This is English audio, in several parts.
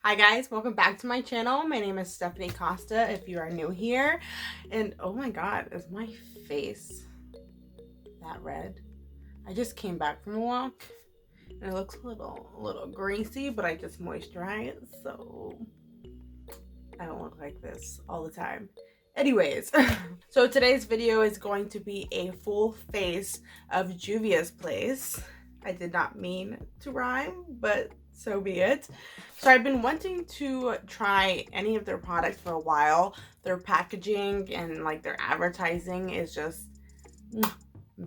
Hi guys, welcome back to my channel. My name is Stephanie Costa if you are new here. And oh my god, is my face that red? I just came back from a walk and it looks a little greasy, but I just moisturized, so I don't look like this all the time. Anyways, so today's video is going to be a full face of Juvia's place. I did not mean to rhyme, but so be it. So I've been wanting to try any of their products for a while. Their packaging and like their advertising is just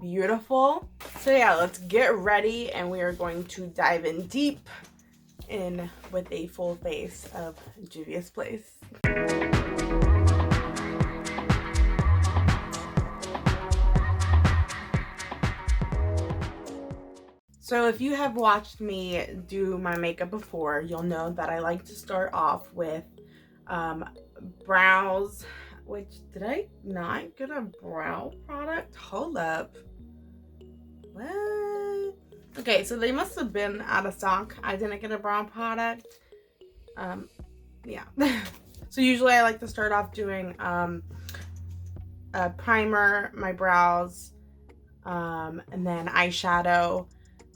beautiful. So yeah, let's get ready and we are going to dive in deep in with a full face of Juvia's place. So if you have watched me do my makeup before, you'll know that I like to start off with brows, which, did I not get a brow product? Hold up. What? Okay, so they must have been out of stock. I didn't get a brow product. Yeah. So usually I like to start off doing a primer, my brows, and then eyeshadow,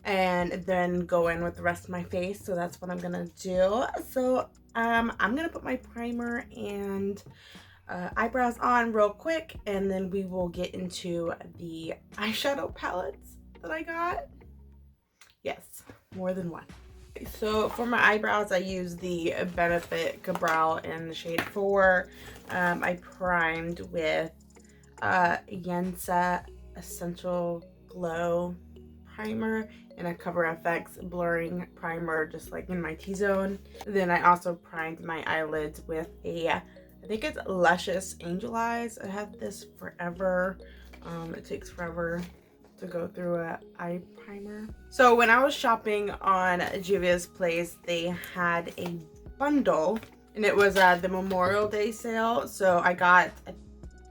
and then go in with the rest of my face. So that's what I'm gonna do. So I'm gonna put my primer and eyebrows on real quick, and then we will get into the eyeshadow palettes that I got. Yes, more than one. So for my eyebrows, I use the Benefit Brow in the shade 4. I primed with Yensa Essential Glow primer and a Cover FX blurring primer, just like in my T-zone. Then I also primed my eyelids with I think it's Luscious Angel Eyes. I have this forever. It takes forever to go through a eye primer. So when I was shopping on Juvia's place, they had a bundle and it was the Memorial Day sale. So I got, I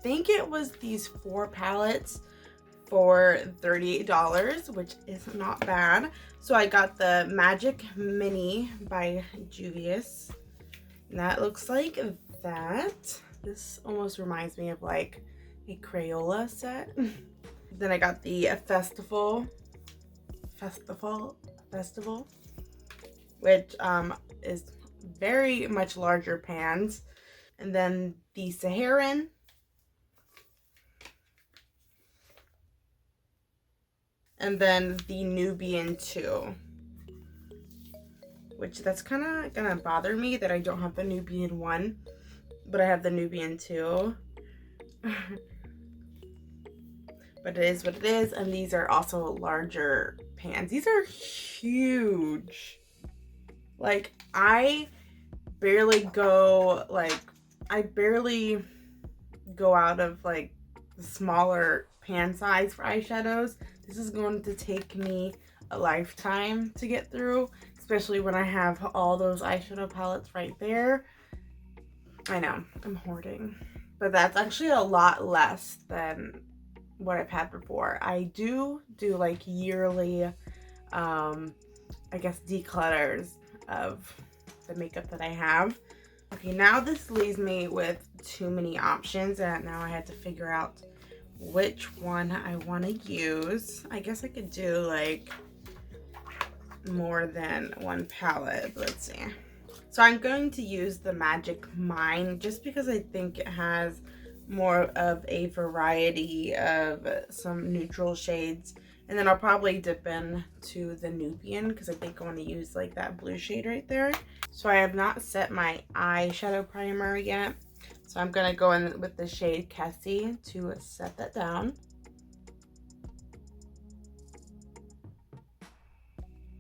think it was these 4 palettes for $38, which is not bad. So I got the Magic Mini by Juvia's. And that looks like that. This almost reminds me of like a Crayola set. Then I got the Festival, which is very much larger pans. And then the Saharan. And then the Nubian 2, which that's kind of gonna bother me that I don't have the Nubian 1, but I have the Nubian 2. But it is what it is, and these are also larger pans. These are huge. Like, I barely go out of like the smaller pan size for eyeshadows. This is going to take me a lifetime to get through, especially when I have all those eyeshadow palettes right there. I know, I'm hoarding, but that's actually a lot less than what I've had before. I do like yearly, I guess, declutters of the makeup that I have. Okay, now this leaves me with too many options, and now I had to figure out which one I want to use. I guess I could do like more than one palette. Let's see. So I'm going to use the Magic Mine just because I think it has more of a variety of some neutral shades. And then I'll probably dip into the Nubian because I think I want to use like that blue shade right there. So I have not set my eyeshadow primer yet. So I'm going to go in with the shade Cassie to set that down.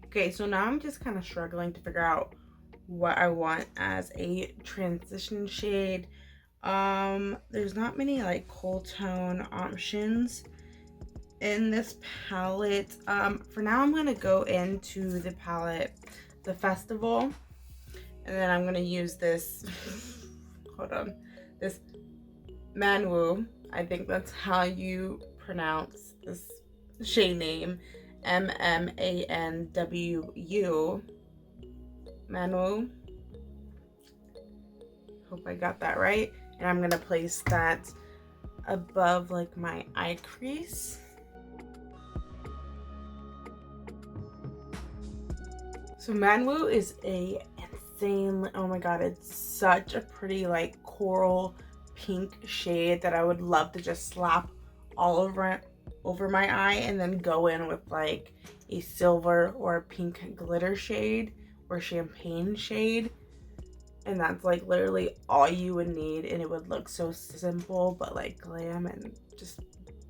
Okay, so now I'm just kind of struggling to figure out what I want as a transition shade. There's not many like cool tone options in this palette. For now I'm going to go into the palette, the Festival, and then I'm going to use this, hold on, this Manwu. I think that's how you pronounce this shade name, MMANWU, Manwu. Hope I got that right. And I'm gonna place that above like my eye crease. So Manwu is a insane, oh my god, it's such a pretty like coral pink shade that I would love to just slap all over my eye and then go in with like a silver or a pink glitter shade or champagne shade. And that's like literally all you would need, and it would look so simple but like glam and just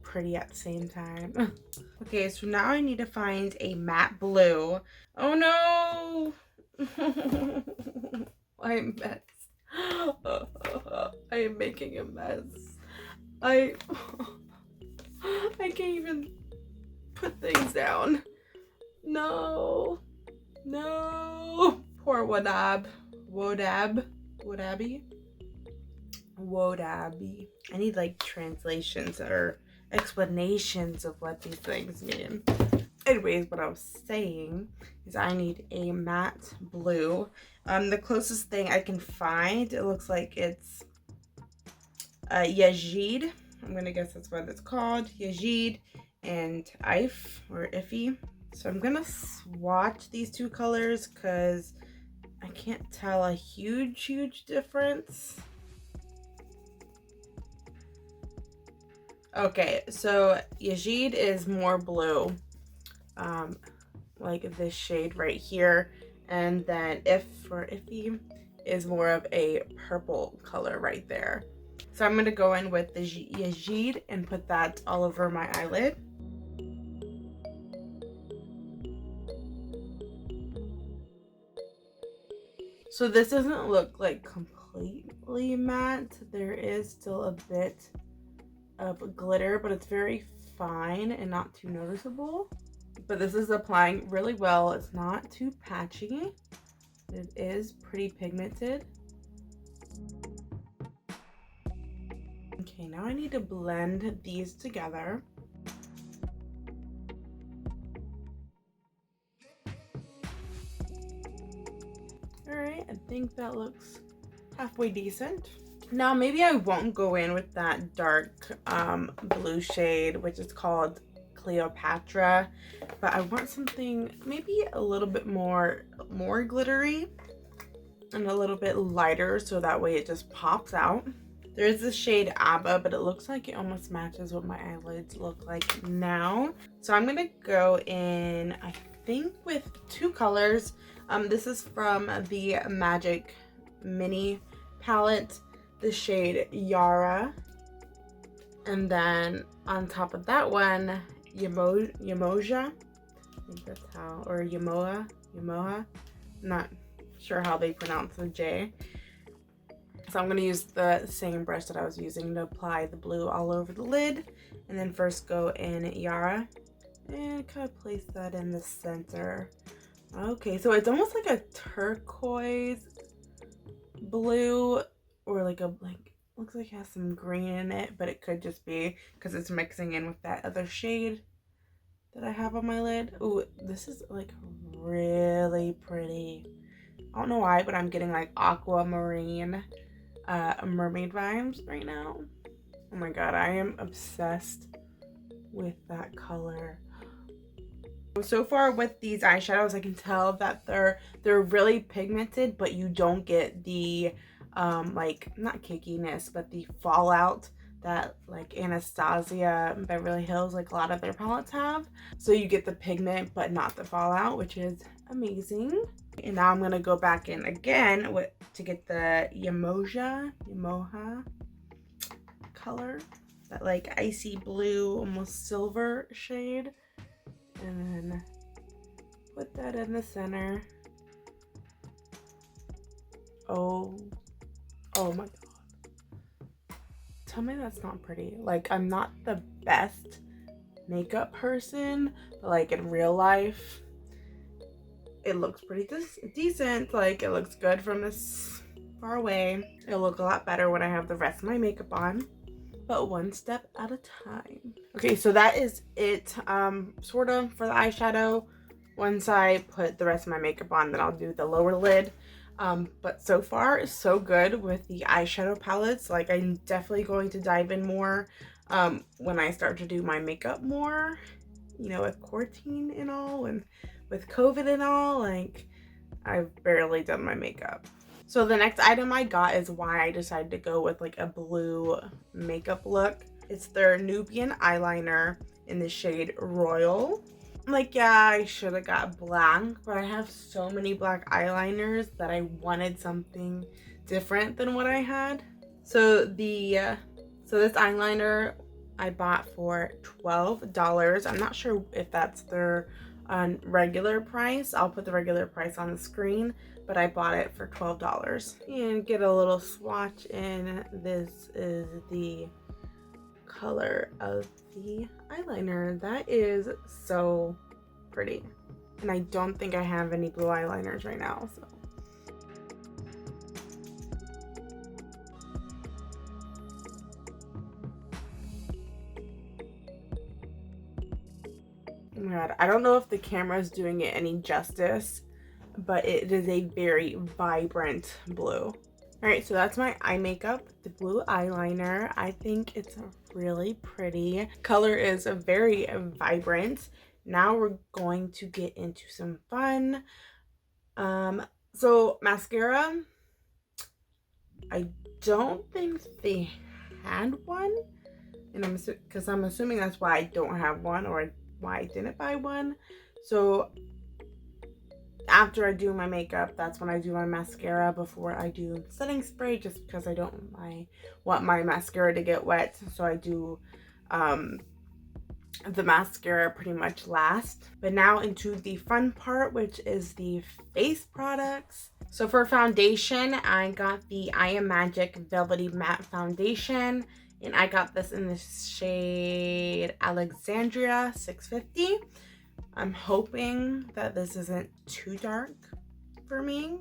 pretty at the same time. Okay, so now I need to find a matte blue. Oh no! I'm a mess. I am making a mess. I can't even put things down. No. No. Poor Wadab. Wadabi. I need like translations or explanations of what these things mean. Anyways, what I was saying is I need a matte blue. The closest thing I can find, it looks like it's Yazid. I'm gonna guess that's what it's called. Yazid and Iffy. So I'm gonna swatch these two colors because I can't tell a huge difference. Okay, so Yazid is more blue, like this shade right here, and then Iffy is more of a purple color right there. So I'm gonna go in with the Yazid and put that all over my eyelid. So this doesn't look like completely matte. There is still a bit of glitter, but it's very fine and not too noticeable. But this is applying really well. It's not too patchy. It is pretty pigmented. Okay, now I need to blend these together. Alright, I think that looks halfway decent. Now maybe I won't go in with that dark blue shade, which is called Cleopatra, but I want something maybe a little bit more glittery and a little bit lighter, so that way it just pops out. There's the shade Abba, but it looks like it almost matches what my eyelids look like now. So I'm gonna go in, I think, with two colors. This is from the Magic Mini palette, the shade Yara, and then on top of that one, Yamoja. I think that's how, or Yamoa. Not sure how they pronounce the J. So I'm gonna use the same brush that I was using to apply the blue all over the lid, and then first go in Yara and kind of place that in the center. Okay, so it's almost like a turquoise blue, or like looks like it has some green in it, but it could just be because it's mixing in with that other shade that I have on my lid. Ooh, this is like really pretty. I don't know why, but I'm getting like aquamarine mermaid vibes right now. Oh my god, I am obsessed with that color. So far with these eyeshadows, I can tell that they're really pigmented, but you don't get the like, not cakiness, but the fallout that like Anastasia and Beverly Hills, like a lot of their palettes have. So you get the pigment but not the fallout, which is amazing. And now I'm gonna go back in again to get the Yamoja color, that like icy blue, almost silver shade, and then put that in the center. Oh my god, tell me that's not pretty. Like, I'm not the best makeup person, but like in real life it looks pretty decent. Like, it looks good from this far away. It'll look a lot better when I have the rest of my makeup on, but one step at a time. Okay, so that is it, sort of, for the eyeshadow. Once I put the rest of my makeup on, then I'll do the lower lid. But so far, so good with the eyeshadow palettes. Like, I'm definitely going to dive in more when I start to do my makeup more, you know, with quarantine and all, and with COVID and all. Like, I've barely done my makeup. So the next item I got is why I decided to go with like a blue makeup look. It's their Nubian eyeliner in the shade Royal. Like, yeah, I should have got black, but I have so many black eyeliners that I wanted something different than what I had. So this eyeliner I bought for $12. I'm not sure if that's their regular price. I'll put the regular price on the screen, but I bought it for $12. And get a little swatch in. This is the color of the eyeliner. That is so pretty. And I don't think I have any blue eyeliners right now, so. Oh my god, I don't know if the camera is doing it any justice, but it is a very vibrant blue. All right, so that's my eye makeup, the blue eyeliner. I think it's really pretty. Color is very vibrant. Now we're going to get into some fun. So mascara, I don't think they had one, and because I'm assuming that's why I don't have one, or why I didn't buy one. So after I do my makeup, that's when I do my mascara before I do setting spray, just because I don't want my mascara to get wet. So I do the mascara pretty much last. But now into the fun part, which is the face products. So for foundation, I got the I Am Magic Velvety Matte Foundation, and I got this in the shade Alexandria 650. I'm hoping that this isn't too dark for me.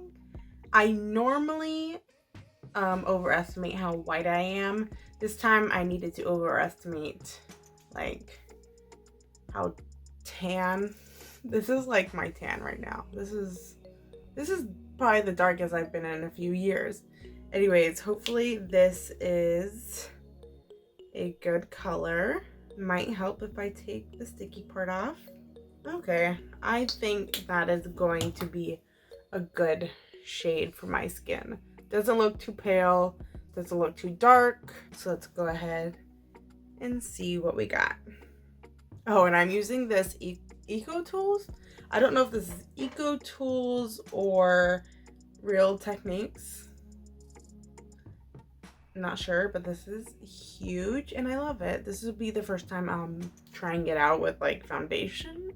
I normally overestimate how white I am. This time I needed to overestimate like how tan. This is like my tan right now. This is probably the darkest I've been in a few years. Anyways, hopefully this is a good color. Might help if I take the sticky part off. Okay, I think that is going to be a good shade for my skin. Doesn't look too pale, doesn't look too dark. So let's go ahead and see what we got. Oh, and I'm using this Eco Tools. I don't know if this is Eco Tools or Real Techniques. I'm not sure, but this is huge and I love it. This will be the first time I'm trying it out with like foundation.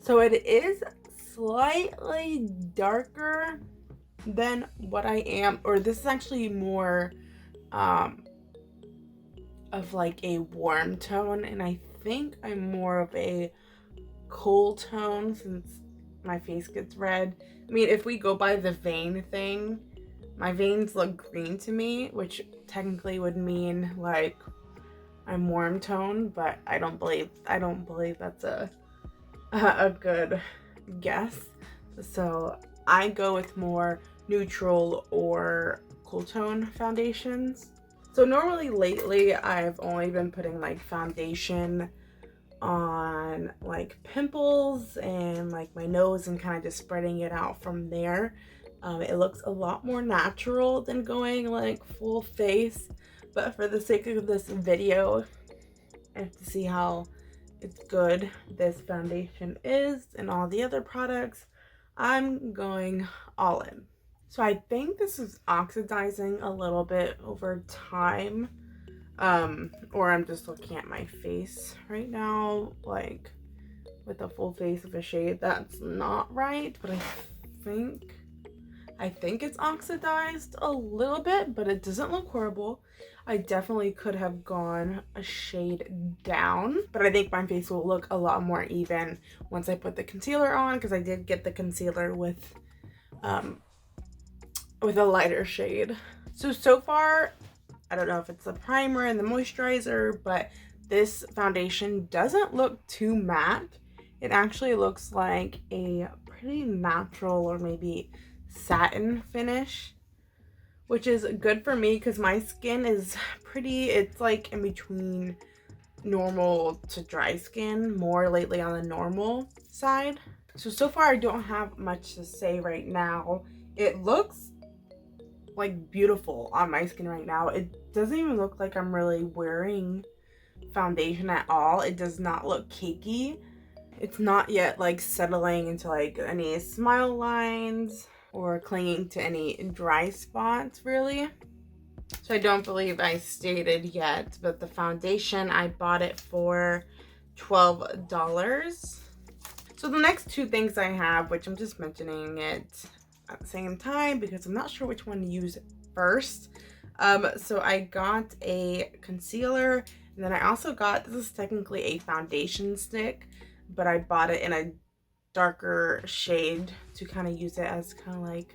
So it is slightly darker than what I am, or this is actually more of like a warm tone, and I think I'm more of a cool tone since my face gets red. I mean, if we go by the vein thing, my veins look green to me, which technically would mean like I'm warm tone, but I don't believe that's a good guess. So I go with more neutral or cool tone foundations. So normally lately I've only been putting like foundation on like pimples and like my nose and kind of just spreading it out from there. It looks a lot more natural than going like full face, but for the sake of this video and to see how it's good this foundation is and all the other products, I'm going all in. So I think this is oxidizing a little bit over time, or I'm just looking at my face right now like with a full face of a shade. That's not right, but I think it's oxidized a little bit, but it doesn't look horrible. I definitely could have gone a shade down, but I think my face will look a lot more even once I put the concealer on, because I did get the concealer with a lighter shade. So far, I don't know if it's the primer and the moisturizer, but This foundation doesn't look too matte. It actually looks like a pretty natural or maybe satin finish, which is good for me because my skin is pretty, it's like in between normal to dry skin, more lately on the normal side. So far I don't have much to say right now. It looks like beautiful on my skin right now. It doesn't even look like I'm really wearing foundation at all. It does not look cakey. It's not yet like settling into like any smile lines or clinging to any dry spots really. So I don't believe I stated yet, but the foundation, I bought it for $12. So the next two things I have, which I'm just mentioning it at the same time because I'm not sure which one to use first. So I got a concealer, and then I also got, this is technically a foundation stick, but I bought it in a darker shade to kind of use it as kind of like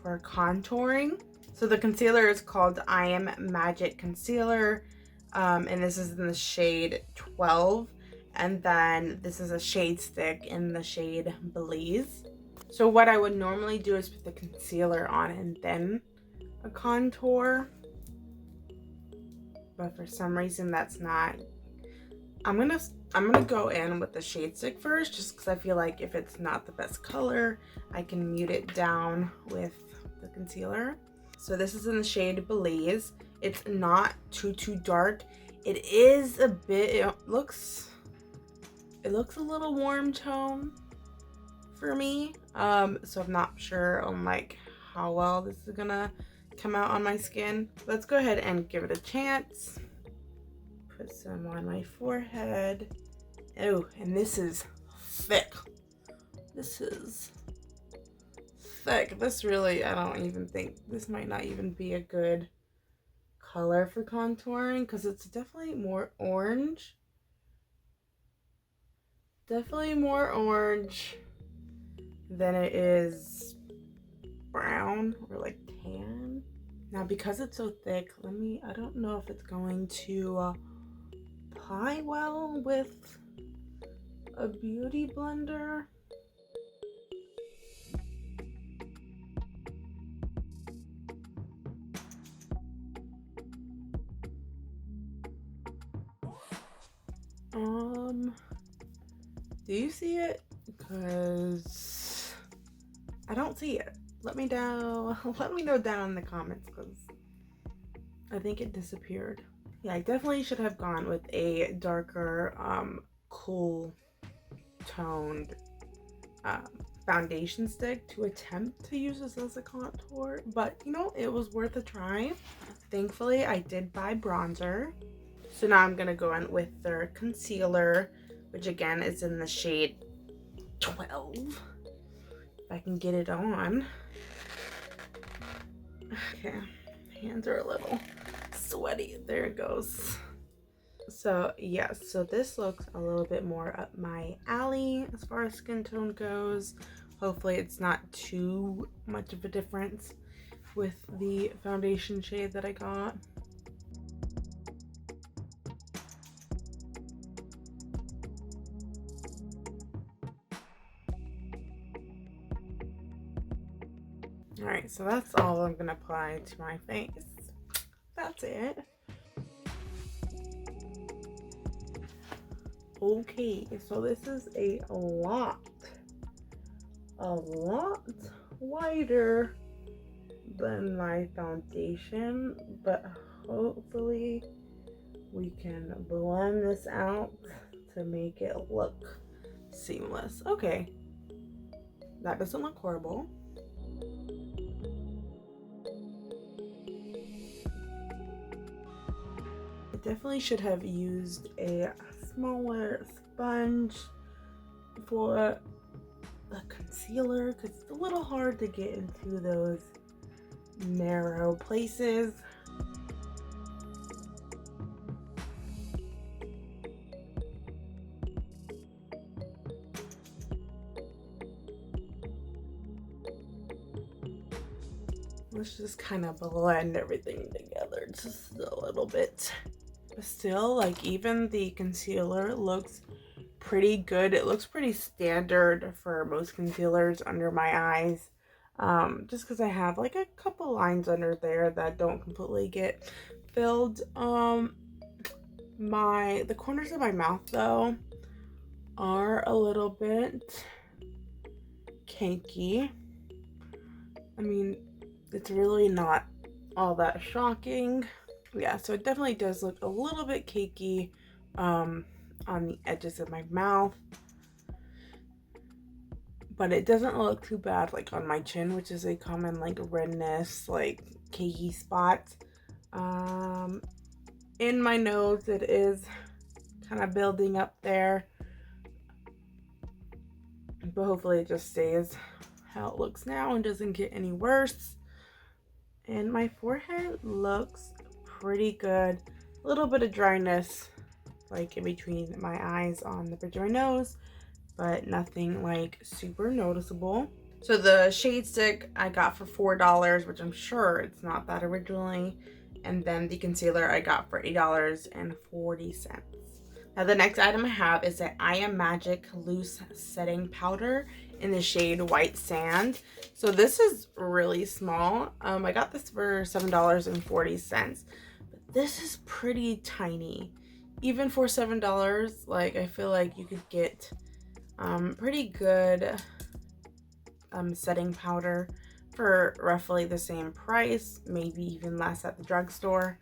for contouring. So the concealer is called I Am Magic Concealer, and this is in the shade 12. And then this is a shade stick in the shade Belize. So what I would normally do is put the concealer on and then a contour. But for some reason that's not. I'm gonna go in with the shade stick first, just because I feel like if it's not the best color, I can mute it down with the concealer. So this is in the shade Belize. It's not too dark. It is a bit, it looks a little warm tone for me. So I'm not sure on like how well this is gonna come out on my skin. Let's go ahead and give it a chance. Put some on my forehead. Oh, and this is thick. This is thick. This really, I don't even think, this might not even be a good color for contouring because it's definitely more orange. Definitely more orange than it is brown or like tan. Now because it's so thick, I don't know if it's going to apply well with a beauty blender. Do you see it? Because I don't see it. Let me know down in the comments because I think it disappeared. Yeah, I definitely should have gone with a darker, cool toned foundation stick to attempt to use this as a contour, but you know, it was worth a try. Thankfully, I did buy bronzer. So now I'm gonna go in with their concealer, which again is in the shade 12. If I can get it on. Okay, hands are a little sweaty. There it goes. So yes, so this looks a little bit more up my alley as far as skin tone goes. Hopefully it's not too much of a difference with the foundation shade that I got. All right, so that's all I'm gonna apply to my face. That's it. Okay, so this is a lot wider than my foundation, but hopefully we can blend this out to make it look seamless. Okay, that doesn't look horrible. I definitely should have used a smaller sponge for the concealer because it's a little hard to get into those narrow places. Let's just kind of blend everything together just a little bit. still, like, even the concealer looks pretty good. It looks pretty standard for most concealers under my eyes. Just because I have like a couple lines under there that don't completely get filled. The corners of my mouth though are a little bit cakey. I mean, it's really not all that shocking. Yeah, so it definitely does look a little bit cakey on the edges of my mouth. But it doesn't look too bad like on my chin, which is a common like redness, like cakey spot. In my nose, it is kind of building up there. But hopefully it just stays how it looks now and doesn't get any worse. And my forehead looks pretty good. A little bit of dryness like in between my eyes on the bridge of my nose, but nothing like super noticeable. So the shade stick I got for $4, which I'm sure it's not that originally. And then the concealer I got for $8.40. Now the next item I have is the I Am Magic Loose Setting Powder in the shade White Sand. So this is really small. I got this for $7.40, but this is pretty tiny. Even for $7, like I feel like you could get pretty good setting powder for roughly the same price, maybe even less at the drugstore.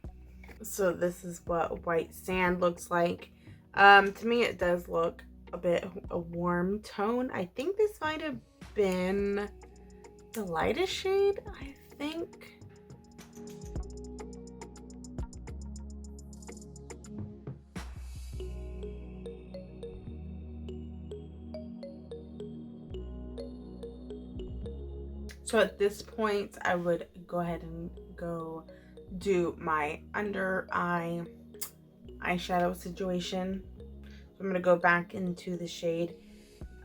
So this is what White Sand looks like. To me it does look a bit a warm tone. I think this might have been the lightest shade, I think. So at this point, I would go ahead and go do my under eye eyeshadow situation. So I'm gonna go back into the shade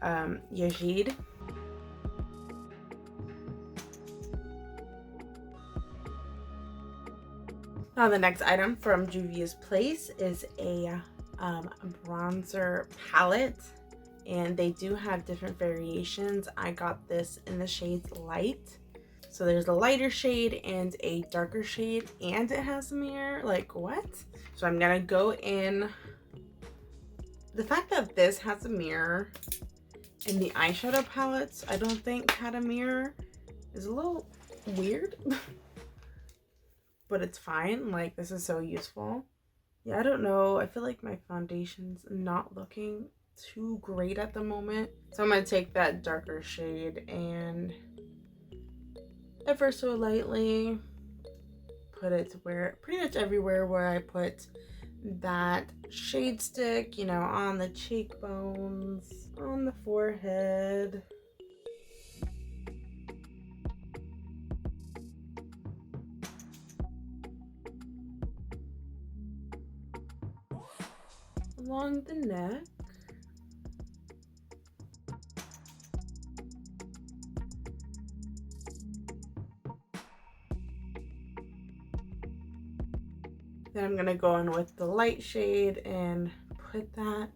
Yazid. Now the next item from Juvia's Place is a bronzer palette. And they do have different variations. I got this in the shades Light. So there's a lighter shade and a darker shade, and it has a mirror. Like, what? So I'm gonna go in. The fact that this has a mirror and the eyeshadow palettes I don't think had a mirror is a little weird. But it's fine. Like, this is so useful. Yeah, I don't know. I feel like my foundation's not looking too great at the moment, so I'm gonna take that darker shade and ever so lightly put it to where pretty much everywhere where I put that shade stick, you know, on the cheekbones, on the forehead. Along the neck. Then I'm gonna go in with the light shade and put that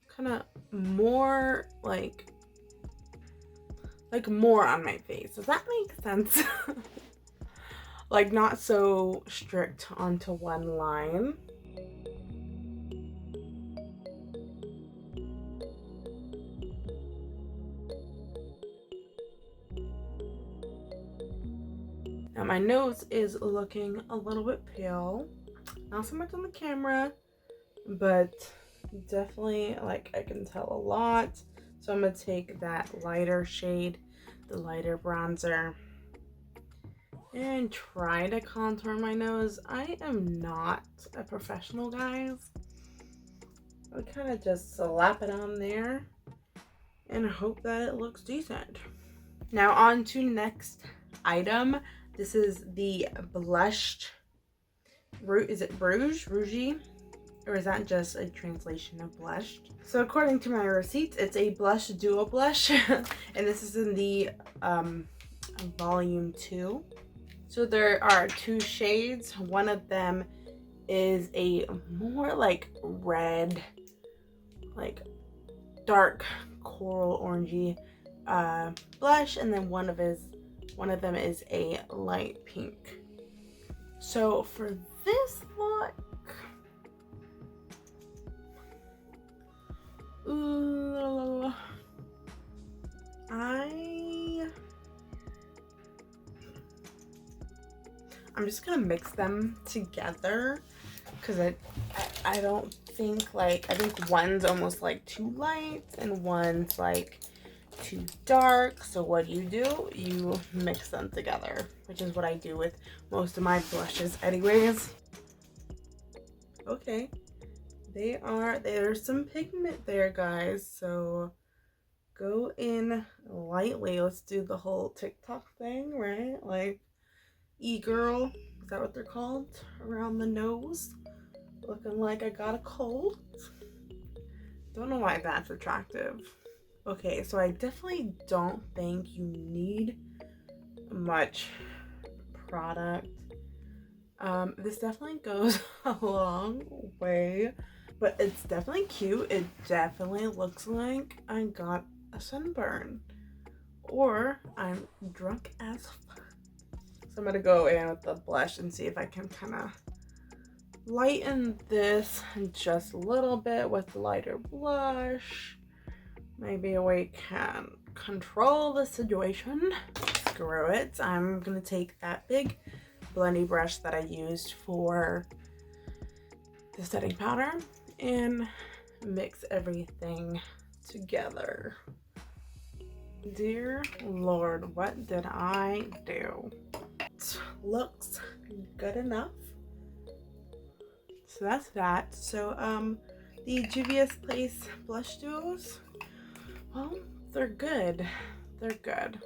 kind of more like more on my face. Does that make sense? Like, not so strict onto one line. Now my nose is looking a little bit pale. Not so much on the camera, but definitely, like, I can tell a lot. So I'm gonna take that lighter shade, the lighter bronzer, and try to contour my nose. I am not a professional, guys. I kind of just slap it on there and hope that it looks decent. Now on to next item. This is the blushed, is it Rouge? Or is that just a translation of blushed? So according to my receipts, it's a blush duo blush. And this is in the volume 2. So there are 2 shades. One of them is a more like red, like dark coral orangey blush, and then one of them is a light pink. So for this look, ooh, I'm just gonna mix them together because I don't think, like, I think one's almost like too light and one's like too dark. So what do? You mix them together, which is what I do with most of my blushes anyways. Okay, there's some pigment there, guys, so go in lightly. Let's do the whole TikTok thing, right? Like, e-girl, is that what they're called? Around the nose, looking like I got a cold. Don't know why that's attractive. Okay, so I definitely don't think you need much product. This definitely goes a long way, but it's definitely cute. It definitely looks like I got a sunburn or I'm drunk as fuck. So I'm gonna go in with the blush and see if I can kind of lighten this just a little bit with the lighter blush. Maybe we can control the situation. Screw it. I'm gonna take that big blending brush that I used for the setting powder and mix everything together. Dear Lord, what did I do? It looks good enough. So that's that. So the Juvia's Place blush duos, well, they're good. They're good.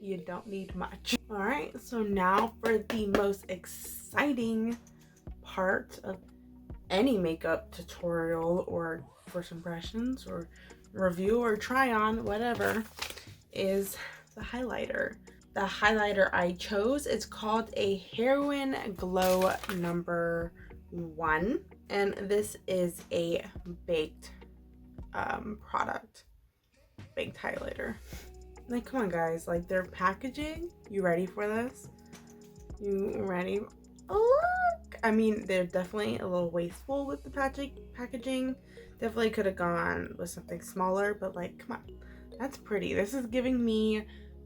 You don't need much. All right, so now for the most exciting part of any makeup tutorial or first impressions or review or try on, whatever, is the highlighter. The highlighter I chose is called a Heroin Glow number 1, and this is a baked product, baked highlighter. Like, come on guys, like, their packaging, you ready for this? You ready? Look! I mean, they're definitely a little wasteful with the packaging. Definitely could have gone with something smaller, but like, come on. That's pretty. This is giving me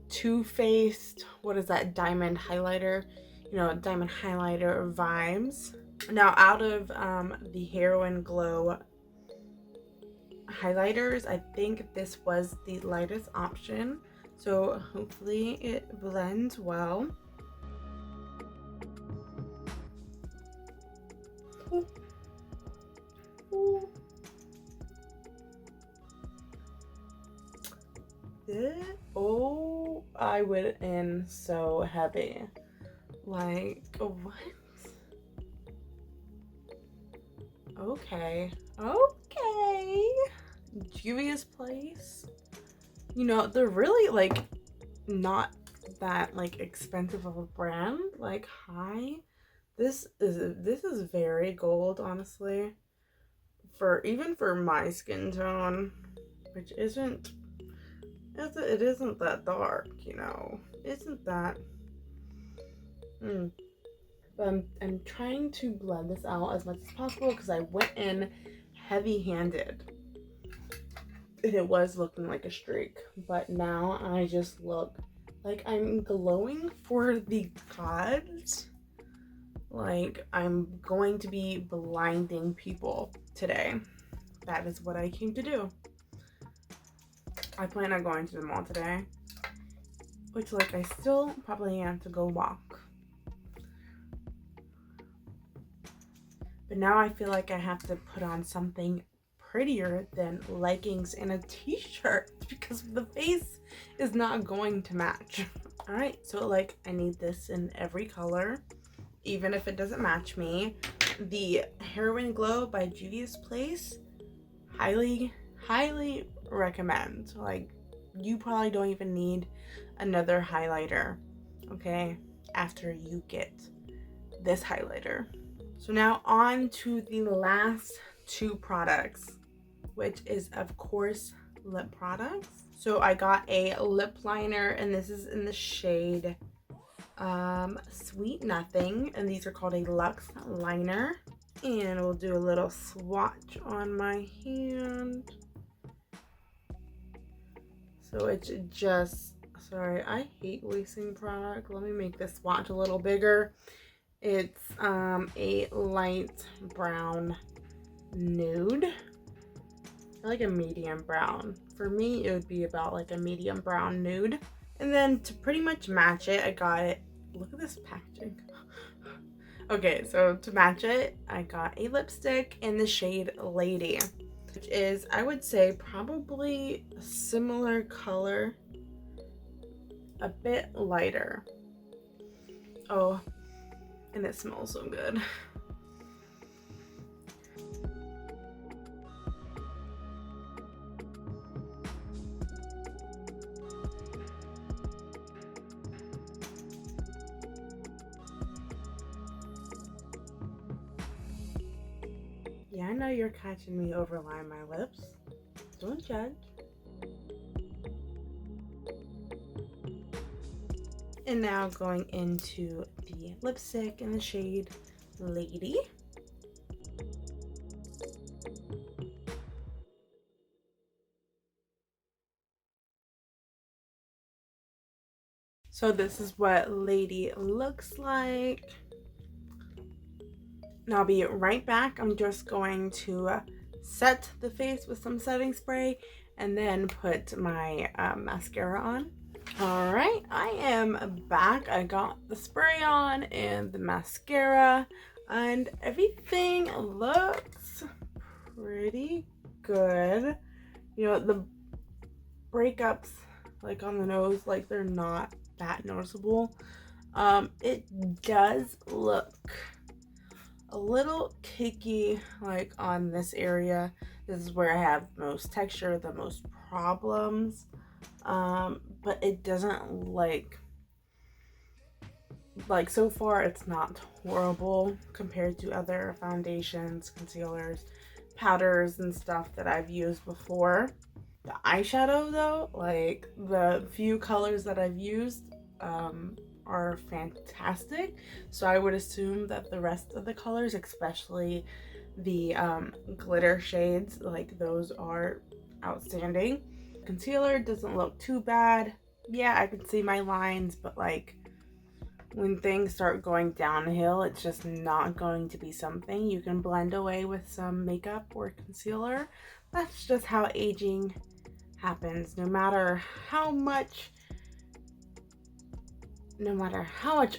Too Faced, what is that, diamond highlighter? You know, diamond highlighter vibes. Now, out of the Heroin Glow highlighters, I think this was the lightest option. So hopefully it blends well. Oh, I went in so heavy. Like, what? Okay. Juvia's Place. You know, they're really like not that like expensive of a brand. Like, hi. This is very gold, honestly. Even for my skin tone, which isn't that dark, you know. Isn't that But I'm trying to blend this out as much as possible because I went in heavy-handed. And it was looking like a streak, but now I just look like I'm glowing for the gods. Like, I'm going to be blinding people today. That is what I came to do. I plan on going to the mall today, which, like, I still probably have to go walk. But now I feel like I have to put on something prettier than leggings and a t-shirt because the face is not going to match. All right, so like, I need this in every color, even if it doesn't match me. The Heroin Glow by Juvia's Place, highly recommend. Like, you probably don't even need another highlighter, okay, after you get this highlighter. So now on to the last two products, which is of course lip products. So I got a lip liner, and this is in the shade Sweet Nothing, and these are called a Luxe Liner. And we'll do a little swatch on my hand. So it's just, sorry, I hate wasting product. Let me make this swatch a little bigger. It's a light brown nude. I like a medium brown. For me, it would be about like a medium brown nude. And then to pretty much match it, I got it. Look at this packaging. Okay, so to match it, I got a lipstick in the shade Lady, which is, I would say, probably a similar color, a bit lighter. Oh, and it smells so good. Yeah, I know you're catching me overline my lips. Don't judge. And now going into the lipstick in the shade Lady. So this is what Lady looks like. And I'll be right back. I'm just going to set the face with some setting spray and then put my mascara on. All right, I am back. I got the spray on and the mascara, and everything looks pretty good. You know, the breakups like on the nose, like they're not that noticeable. It does look a little cakey like on this area. This is where I have the most texture, the most problems. But it doesn't like so far it's not horrible compared to other foundations, concealers, powders and stuff that I've used before. The eyeshadow though, like the few colors that I've used are fantastic. So I would assume that the rest of the colors, especially the glitter shades, like those are outstanding. Concealer doesn't look too bad. Yeah, I can see my lines, but like when things start going downhill, it's just not going to be something you can blend away with some makeup or concealer. That's just how aging happens. No matter how much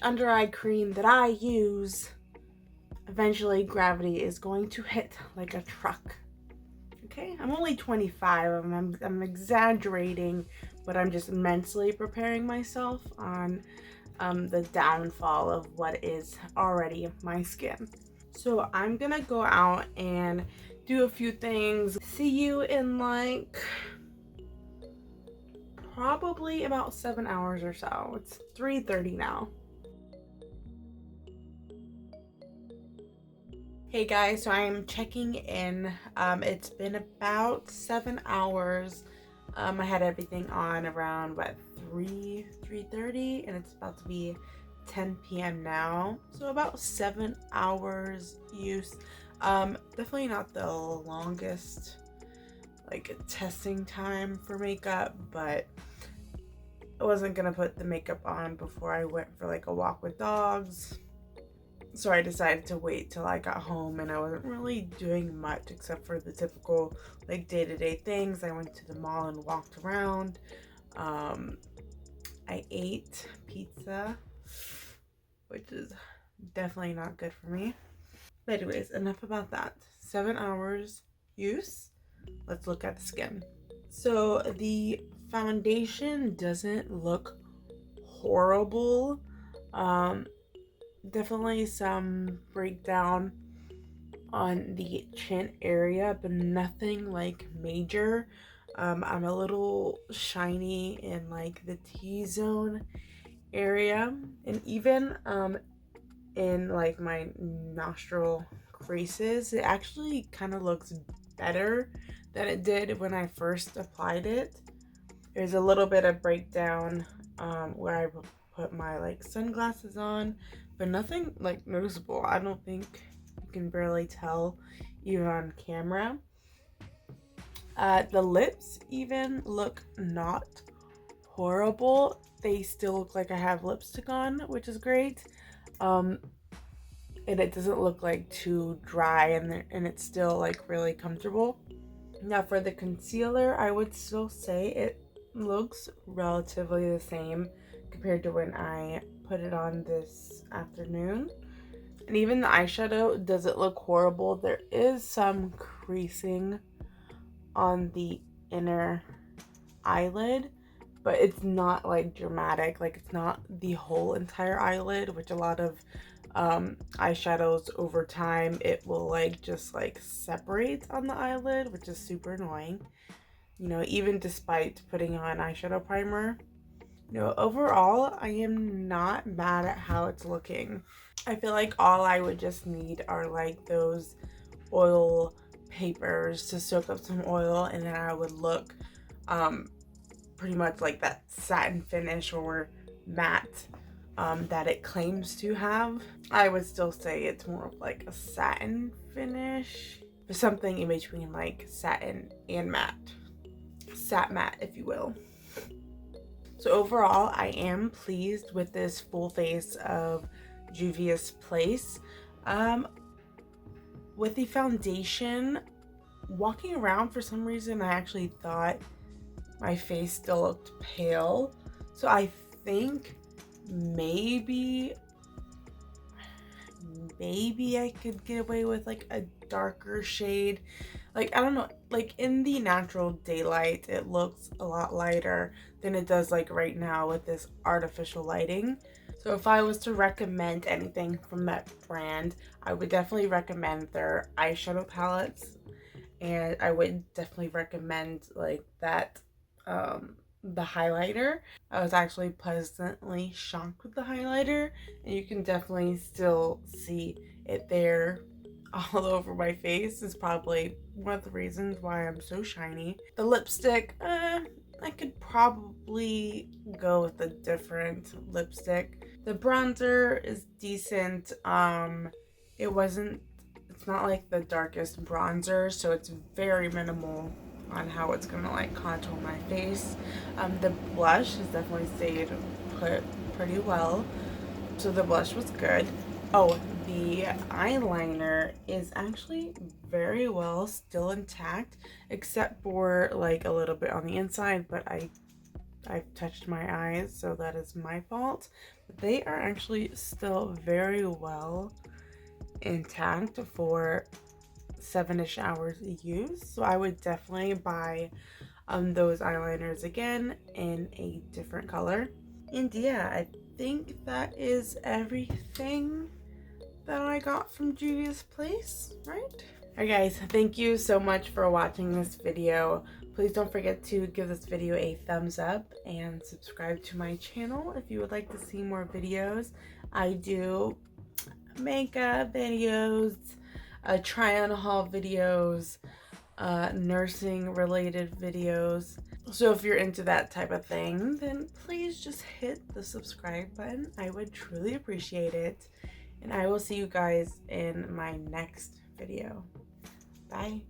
under eye cream that I use, eventually gravity is going to hit like a truck. Okay, I'm only 25. I'm exaggerating, but I'm just mentally preparing myself on the downfall of what is already my skin. So I'm gonna go out and do a few things. See you in like probably about 7 hours or so. It's 3:30 now. Hey guys, so I am checking in. It's been about 7 hours. I had everything on around what 3:30, and it's about to be 10 p.m. now. So about 7 hours use. Definitely not the longest like testing time for makeup, but I wasn't gonna put the makeup on before I went for like a walk with dogs. So I decided to wait till I got home, and I wasn't really doing much except for the typical like day-to-day things. I went to the mall and walked around. I ate pizza, which is definitely not good for me. But anyways, enough about that. 7 hours use. Let's look at the skin. So the foundation doesn't look horrible. Definitely some breakdown on the chin area, but nothing like major. I'm a little shiny in like the T-zone area, and even in like my nostril creases. It actually kind of looks better than it did when I first applied it. There's a little bit of breakdown where I put my like sunglasses on, but nothing like noticeable. I don't think you can barely tell even on camera. The lips even look not horrible. They still look like I have lipstick on, which is great. And it doesn't look like too dry, and it's still like really comfortable. Now for the concealer, I would still say it looks relatively the same compared to when I put it on this afternoon. And even the eyeshadow doesn't look horrible. There is some creasing on the inner eyelid, but it's not like dramatic. Like it's not the whole entire eyelid, which a lot of eyeshadows over time it will like just like separate on the eyelid, which is super annoying, you know, even despite putting on eyeshadow primer. You know, overall I am not mad at how it's looking. I feel like all I would just need are like those oil papers to soak up some oil, and then I would look pretty much like that satin finish or matte that it claims to have. I would still say it's more of like a satin finish, but something in between like satin and matte. Sat matte, if you will. So overall, I am pleased with this full face of Juvia's Place. With the foundation, walking around for some reason, I actually thought my face still looked pale. So I think maybe I could get away with like a darker shade. Like, I don't know, like in the natural daylight, it looks a lot lighter than it does like right now with this artificial lighting. So if I was to recommend anything from that brand, I would definitely recommend their eyeshadow palettes. And I would definitely recommend like that, the highlighter. I was actually pleasantly shocked with the highlighter, and you can definitely still see it there all over my face. Is probably one of the reasons why I'm so shiny. The lipstick, I could probably go with a different lipstick. The bronzer is decent. It's not like the darkest bronzer, so it's very minimal on how it's gonna like contour my face. The blush has definitely stayed put pretty well, so the blush was good. Oh, the eyeliner is actually very well still intact, except for like a little bit on the inside, but I've touched my eyes, so that is my fault. But they are actually still very well intact for 7-ish hours use. So I would definitely buy those eyeliners again in a different color. And yeah, I think that is everything that I got from Juvia's Place, right? Alright guys, thank you so much for watching this video. Please don't forget to give this video a thumbs up and subscribe to my channel if you would like to see more videos. I do makeup videos, try on haul videos, nursing related videos. So if you're into that type of thing, then please just hit the subscribe button. I would truly appreciate it. And I will see you guys in my next video. Bye.